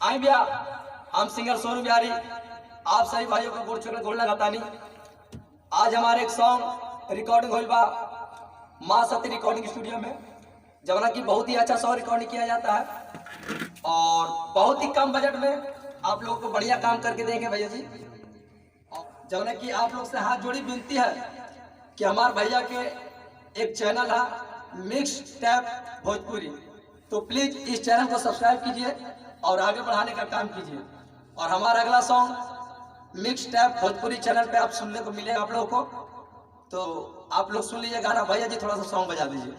आई भैया, हम सिंगर सोनू बिहारी आप सभी भाइयों को गोड़ लगाता नहीं। आज हमारे एक सॉन्ग रिकॉर्डिंग होल बा माँ सती रिकॉर्डिंग स्टूडियो में, जबना कि बहुत ही अच्छा सॉन्ग रिकॉर्डिंग किया जाता है और बहुत ही कम बजट में आप लोगों को बढ़िया काम करके देंगे भैया जी। जबना कि आप लोग से हाथ जोड़ी विनती है कि हमारे भैया के एक चैनल है मिक्स टैप भोजपुरी, तो प्लीज इस चैनल को सब्सक्राइब कीजिए और आगे बढ़ाने का काम कीजिए। और हमारा अगला song mix tape Bhojpuri channel पे आप सुनने को मिलेगा आप लोगों को, तो आप लोग सुन लीजिए गाना। भैया जी थोड़ा सा सॉन्ग बजा दीजिए।